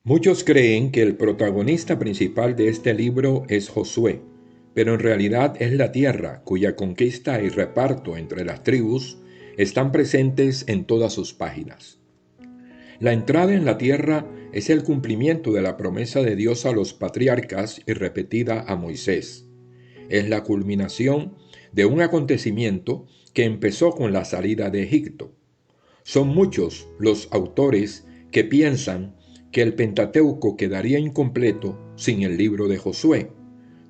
Muchos creen que el protagonista principal de este libro es Josué, pero en realidad es la tierra cuya conquista y reparto entre las tribus están presentes en todas sus páginas. La entrada en la tierra es el cumplimiento de la promesa de Dios a los patriarcas y repetida a Moisés. Es la culminación de un acontecimiento que empezó con la salida de Egipto. Son muchos los autores que piensan que el Pentateuco quedaría incompleto sin el libro de Josué.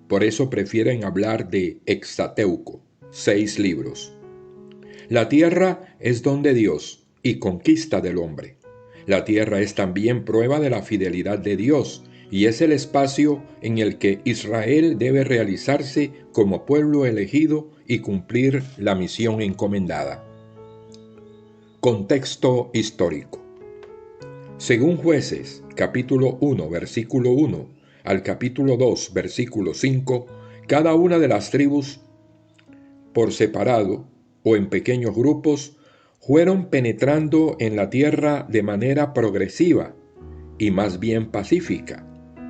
Por eso prefieren hablar de Hexateuco, 6 libros. La tierra es don de Dios y conquista del hombre. La tierra es también prueba de la fidelidad de Dios y es el espacio en el que Israel debe realizarse como pueblo elegido y cumplir la misión encomendada. Contexto histórico. Según Jueces, capítulo 1, versículo 1 al capítulo 2, versículo 5, cada una de las tribus, por separado o en pequeños grupos, fueron penetrando en la tierra de manera progresiva y más bien pacífica,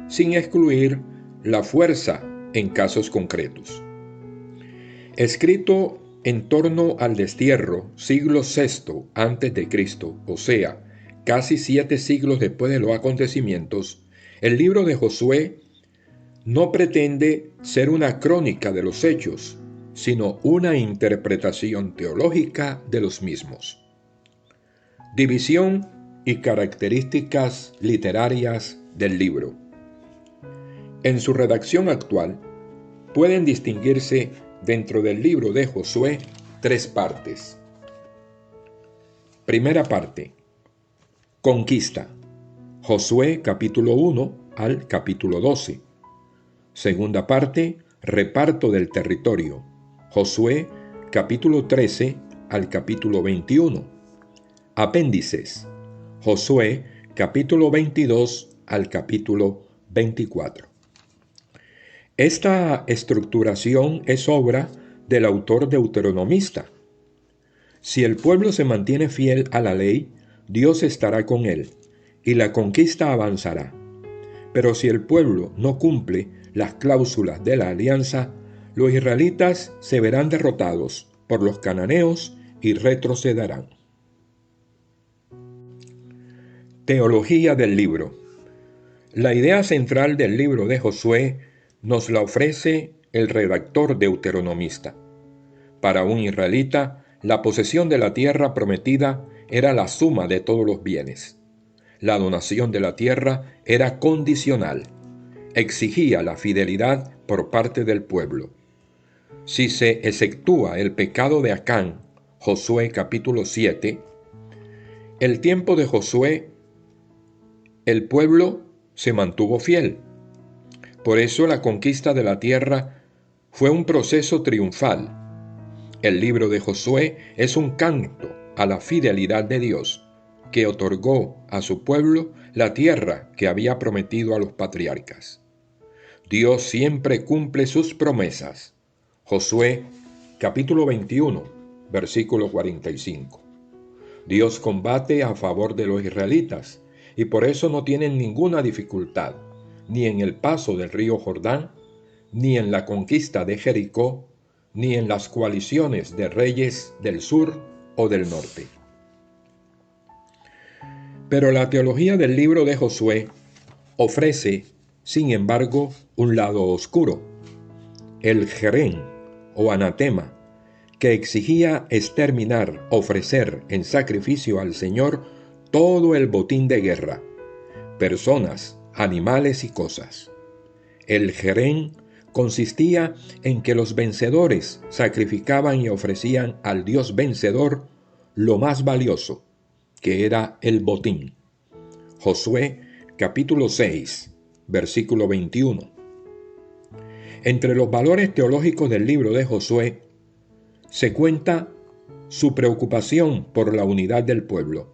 sin excluir la fuerza en casos concretos. Escrito en torno al destierro, siglo VI a.C., o sea, casi 7 siglos después de los acontecimientos, el libro de Josué no pretende ser una crónica de los hechos, sino una interpretación teológica de los mismos. División y características literarias del libro. En su redacción actual, pueden distinguirse dentro del libro de Josué 3 partes. Primera parte. Conquista. Josué capítulo 1 al capítulo 12. Segunda parte. Reparto del territorio. Josué capítulo 13 al capítulo 21. Apéndices. Josué capítulo 22 al capítulo 24. Esta estructuración es obra del autor deuteronomista. Si el pueblo se mantiene fiel a la ley, Dios estará con él, y la conquista avanzará. Pero si el pueblo no cumple las cláusulas de la alianza, los israelitas se verán derrotados por los cananeos y retrocederán. Teología del libro. La idea central del libro de Josué nos la ofrece el redactor deuteronomista. Para un israelita, la posesión de la tierra prometida era la suma de todos los bienes. La donación de la tierra era condicional, exigía la fidelidad por parte del pueblo. Si se exceptúa el pecado de Acán, Josué capítulo 7, el tiempo de Josué, el pueblo se mantuvo fiel. Por eso la conquista de la tierra fue un proceso triunfal. El libro de Josué es un canto a la fidelidad de Dios, que otorgó a su pueblo la tierra que había prometido a los patriarcas. Dios siempre cumple sus promesas. Josué capítulo 21, versículo 45. Dios combate a favor de los israelitas y por eso no tienen ninguna dificultad, ni en el paso del río Jordán, ni en la conquista de Jericó, ni en las coaliciones de reyes del sur o del norte. Pero la teología del libro de Josué ofrece, sin embargo, un lado oscuro, el jerén o anatema, que exigía exterminar, ofrecer en sacrificio al Señor todo el botín de guerra, personas, animales y cosas. El jerén consistía en que los vencedores sacrificaban y ofrecían al Dios vencedor lo más valioso, que era el botín. Josué capítulo 6, versículo 21. Entre los valores teológicos del libro de Josué se cuenta su preocupación por la unidad del pueblo.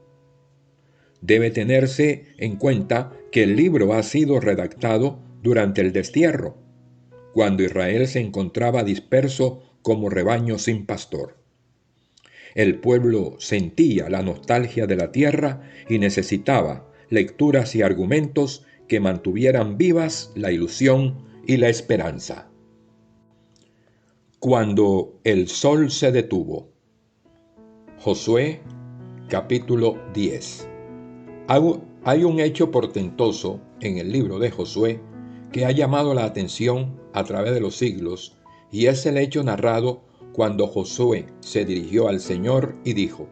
Debe tenerse en cuenta que el libro ha sido redactado durante el destierro, cuando Israel se encontraba disperso como rebaño sin pastor. El pueblo sentía la nostalgia de la tierra y necesitaba lecturas y argumentos que mantuvieran vivas la ilusión y la esperanza. Cuando el sol se detuvo. Josué, capítulo 10. Hay un hecho portentoso en el libro de Josué que ha llamado la atención a través de los siglos, y es el hecho narrado cuando Josué se dirigió al Señor y dijo: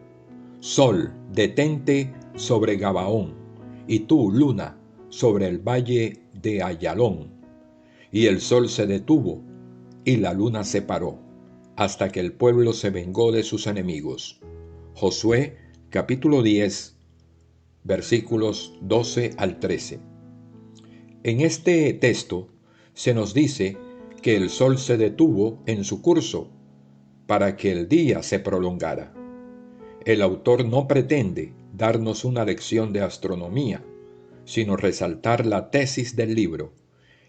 Sol, detente sobre Gabaón, y tú, luna, sobre el valle de Ayalón. Y el sol se detuvo, y la luna se paró, hasta que el pueblo se vengó de sus enemigos. Josué, capítulo 10, versículos 12 al 13. En este texto se nos dice que el sol se detuvo en su curso para que el día se prolongara. El autor no pretende darnos una lección de astronomía, sino resaltar la tesis del libro: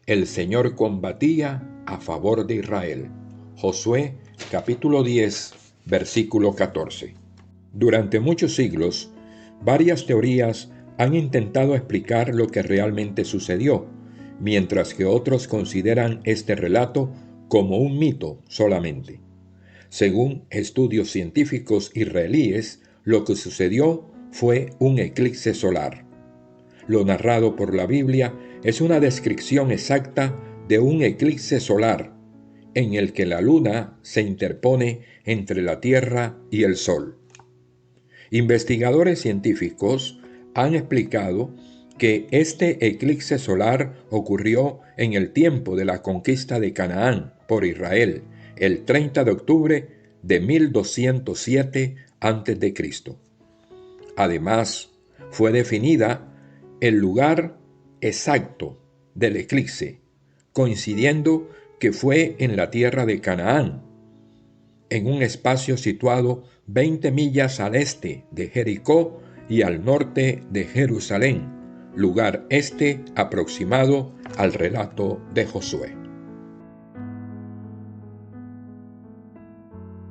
el Señor combatía a favor de Israel. Josué, capítulo 10, versículo 14. Durante muchos siglos, varias teorías han intentado explicar lo que realmente sucedió, mientras que otros consideran este relato como un mito solamente. Según estudios científicos israelíes, lo que sucedió fue un eclipse solar. Lo narrado por la Biblia es una descripción exacta de un eclipse solar, en el que la luna se interpone entre la Tierra y el Sol. Investigadores científicos han explicado que este eclipse solar ocurrió en el tiempo de la conquista de Canaán por Israel, el 30 de octubre de 1207 a.C. Además, fue definida el lugar exacto del eclipse, coincidiendo que fue en la tierra de Canaán, en un espacio situado 20 millas al este de Jericó y al norte de Jerusalén, lugar aproximado al relato de Josué.